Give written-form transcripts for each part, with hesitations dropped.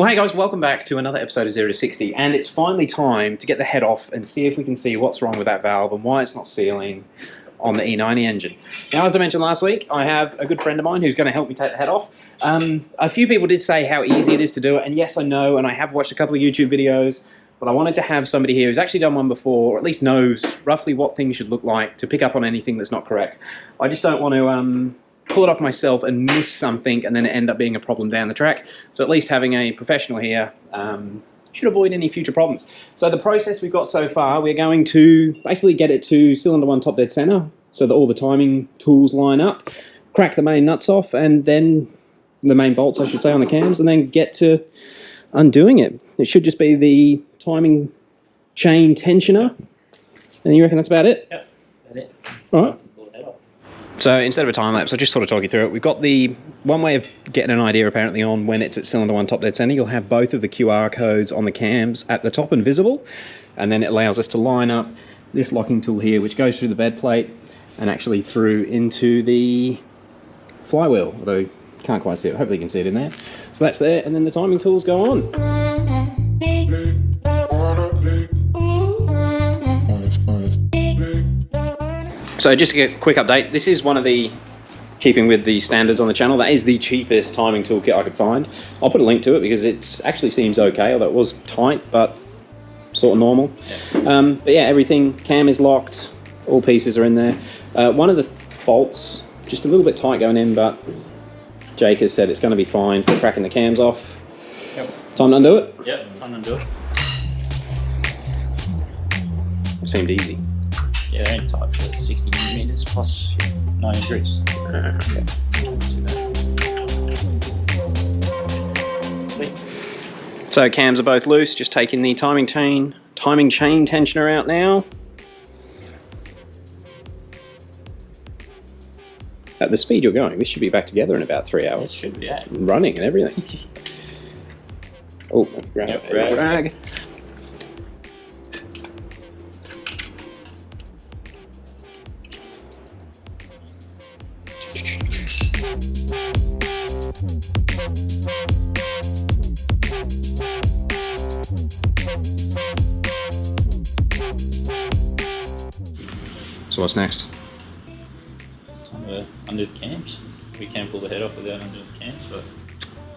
Well, hey guys, welcome back to another episode of 0 to 60, and it's finally time to get the head off and see if we can see what's wrong with that valve and why it's not sealing on the E90 engine. Now, as I mentioned last week, I have a good friend of mine who's going to help me take the head off. A few people did say how easy it is to do it, and yes, I know, and I have watched a couple of YouTube videos, but I wanted to have somebody here who's actually done one before, or at least knows roughly what things should look like to pick up on anything that's not correct. I just don't want to pull it off myself and miss something and then it end up being a problem down the track. So at least having a professional here should avoid any future problems. So the process we've got so far, we're going to basically get it to cylinder 1 top dead center so that all the timing tools line up, crack the main nuts off, and then the main bolts, I should say, on the cams, and then get to undoing it. It should just be the timing chain tensioner. And you reckon that's about it? Yep, that's it. All right. So instead of a time lapse, I'll just sort of talk you through it. We've got the one way of getting an idea apparently on when it's at cylinder 1 top dead center. You'll have both of the QR codes on the cams at the top and visible, and then it allows us to line up this locking tool here, which goes through the bed plate and actually through into the flywheel, although you can't quite see it. Hopefully you can see it in there. So that's there, and then the timing tools go on. So just to get a quick update, this is one of the, keeping with the standards on the channel, that is the cheapest timing toolkit I could find. I'll put a link to it because it actually seems okay, although it was tight, but sort of normal. Yeah. But yeah, everything, cam is locked, all pieces are in there. One of the bolts, just a little bit tight going in, but Jake has said it's going to be fine for cracking the cams off. Yep. Time to undo it? Yep, time to undo it. It seemed easy. Yeah, they're only tight for 60 millimeters plus 90 degrees. Okay. So cams are both loose, just taking the timing chain tensioner out now. At the speed you're going, this should be back together in about 3 hours. It should be, yeah. Running and everything. Oh, drag. So what's next? Time to undo the cams. We can pull the head off without undoing the cams, but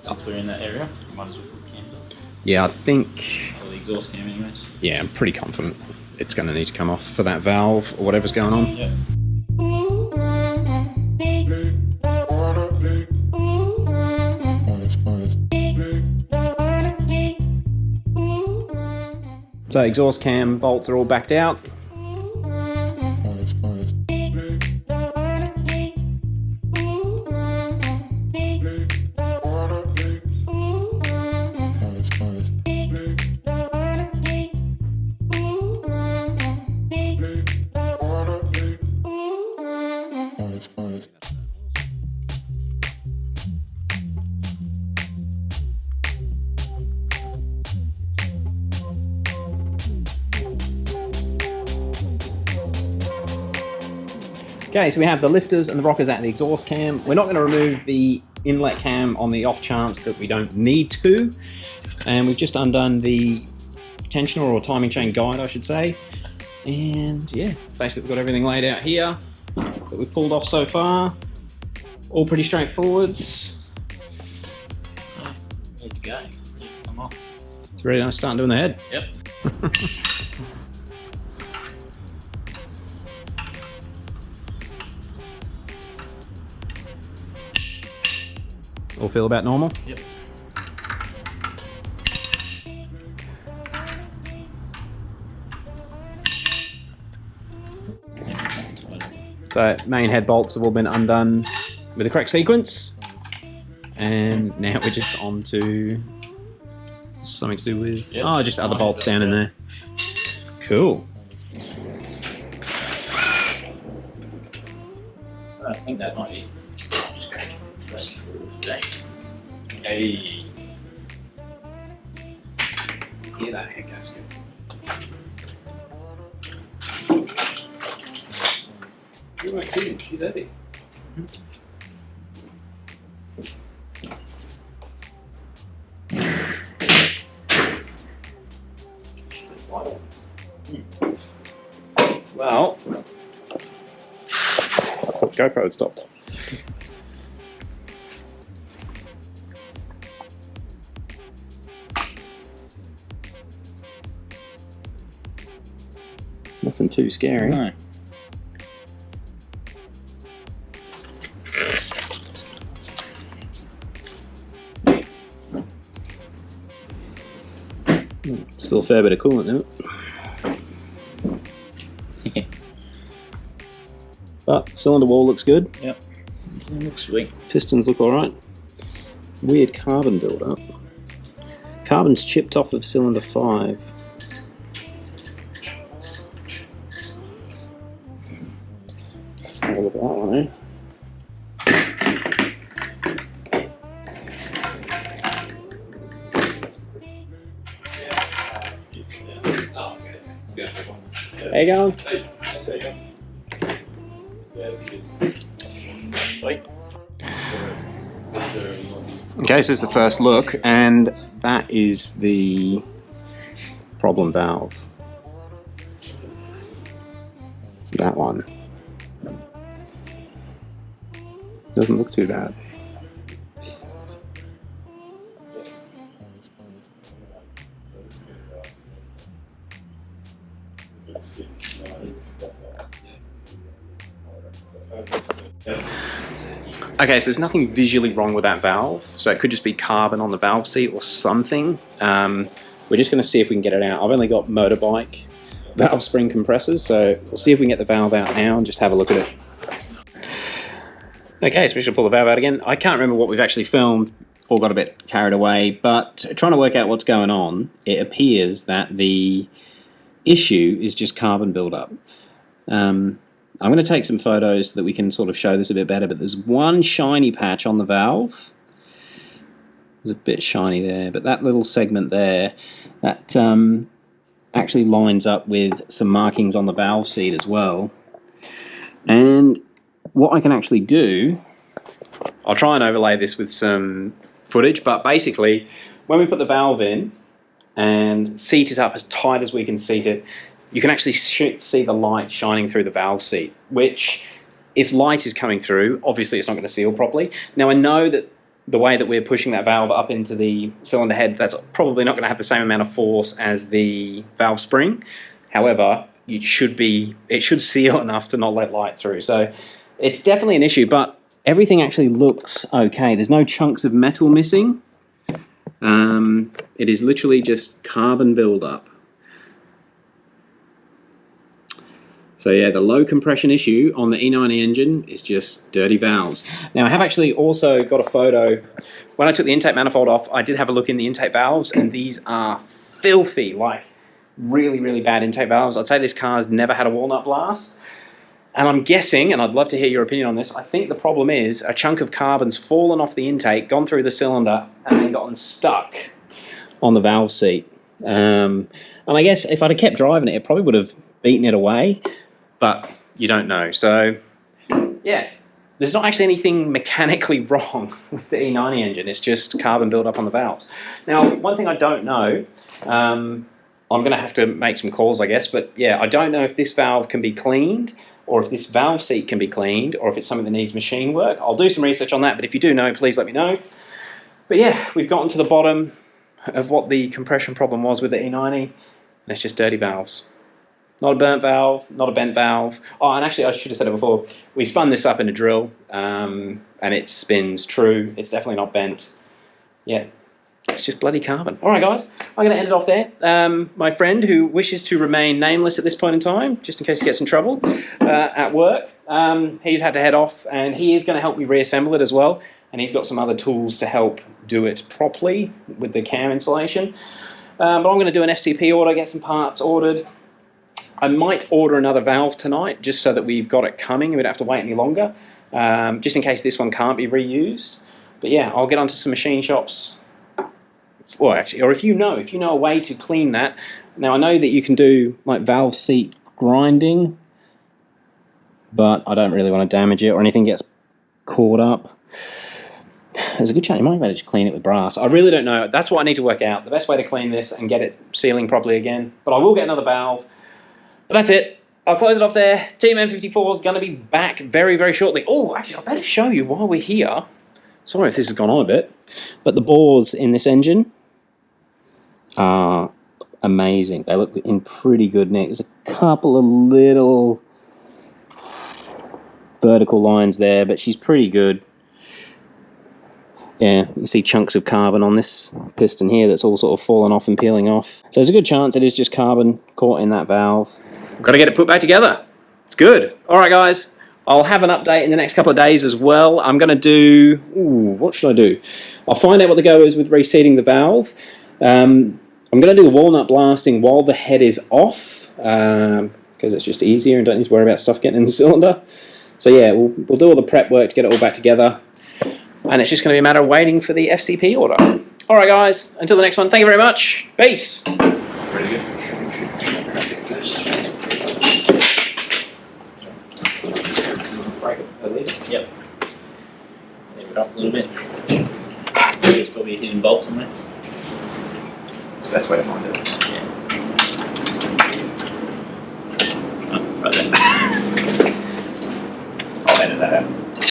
since we're in that area, we might as well put the cams on. Yeah, I think... Or the exhaust cam anyways. Yeah, I'm pretty confident it's going to need to come off for that valve or whatever's going on. Yep. So exhaust cam bolts are all backed out. Okay, so we have the lifters and the rockers out of the exhaust cam. We're not going to remove the inlet cam on the off chance that we don't need to. And we've just undone the tensioner or timing chain guide, I should say. And yeah, basically we've got everything laid out here that we've pulled off so far. All pretty straightforwards. Ready to go. I'm off. It's ready to start doing the head. Yep. All feel about normal? Yep. So main head bolts have all been undone with the correct sequence. And now we're just on to something to do with, just other bolts down in there. Cool. I think that might be just great. First for today. Hey. Yeah, that head gasket. You're not kidding, she's heavy. Well, GoPro had stopped. Nothing too scary. No. Still a fair bit of coolant in it. But cylinder wall looks good. Yep. It looks sweet. Pistons look alright. Weird carbon build-up. Carbon's chipped off of cylinder 5. Have a look at that one, eh? There you go. Okay, so this is the first look, and that is the problem valve. That one. Doesn't look too bad. Okay, so there's nothing visually wrong with that valve, so it could just be carbon on the valve seat or something. We're just going to see if we can get it out. I've only got motorbike valve spring compressors, so we'll see if we can get the valve out now and just have a look at it. Okay, so we should pull the valve out again. I can't remember what we've actually filmed, all got a bit carried away, but trying to work out what's going on, it appears that the issue is just carbon buildup. I'm going to take some photos so that we can sort of show this a bit better, but there's one shiny patch on the valve. There's a bit shiny there, but that little segment there, that actually lines up with some markings on the valve seat as well. And what I can actually do, I'll try and overlay this with some footage, but basically when we put the valve in and seat it up as tight as we can seat it, you can actually see the light shining through the valve seat, which, if light is coming through, obviously it's not going to seal properly. Now, I know that the way that we're pushing that valve up into the cylinder head, that's probably not going to have the same amount of force as the valve spring. However, it should seal enough to not let light through. So it's definitely an issue, but everything actually looks okay. There's no chunks of metal missing. It is literally just carbon buildup. So yeah, the low compression issue on the E90 engine is just dirty valves. Now I have actually also got a photo. When I took the intake manifold off, I did have a look in the intake valves, and these are filthy, like really, really bad intake valves. I'd say this car's never had a walnut blast. And I'm guessing, and I'd love to hear your opinion on this, I think the problem is a chunk of carbon's fallen off the intake, gone through the cylinder, and then gotten stuck on the valve seat. And I guess if I'd have kept driving it, it probably would have beaten it away. But you don't know. So, yeah, there's not actually anything mechanically wrong with the E90 engine. It's just carbon buildup on the valves. Now, one thing I don't know, I'm going to have to make some calls, I guess. But, yeah, I don't know if this valve can be cleaned, or if this valve seat can be cleaned, or if it's something that needs machine work. I'll do some research on that. But if you do know, please let me know. But, yeah, we've gotten to the bottom of what the compression problem was with the E90. And it's just dirty valves. Not a burnt valve, not a bent valve. Oh, and actually I should have said it before. We spun this up in a drill, and it spins true. It's definitely not bent. Yeah, it's just bloody carbon. All right, guys, I'm going to end it off there. My friend, who wishes to remain nameless at this point in time, just in case he gets in trouble at work, he's had to head off, and he is going to help me reassemble it as well. And he's got some other tools to help do it properly with the cam installation. But I'm going to do an FCP order, get some parts ordered. I might order another valve tonight, just so that we've got it coming. We don't have to wait any longer, just in case this one can't be reused. But yeah, I'll get onto some machine shops. Well, actually, or if you know a way to clean that. Now, I know that you can do like valve seat grinding, but I don't really want to damage it or anything gets caught up. There's a good chance you might manage to clean it with brass. I really don't know. That's what I need to work out. The best way to clean this and get it sealing properly again. But I will get another valve. But that's it. I'll close it off there. Team M54 is going to be back very, very shortly. Oh, actually, I better show you while we're here. Sorry if this has gone on a bit, but the bores in this engine are amazing. They look in pretty good nick. There's a couple of little vertical lines there, but she's pretty good. Yeah, you see chunks of carbon on this piston here that's all sort of fallen off and peeling off. So there's a good chance it is just carbon caught in that valve. Got to get it put back together. It's good. All right, guys. I'll have an update in the next couple of days as well. I'm going to do... what should I do? I'll find out what the go is with reseating the valve. I'm going to do the walnut blasting while the head is off, because it's just easier and don't need to worry about stuff getting in the cylinder. So yeah, we'll do all the prep work to get it all back together. And it's just going to be a matter of waiting for the FCP order. All right, guys. Until the next one, thank you very much. Peace. Pretty good. Plastic first. Break it a little. Yep. Leave it up a little bit. There's probably a hidden bolt somewhere. It's the best way to find it.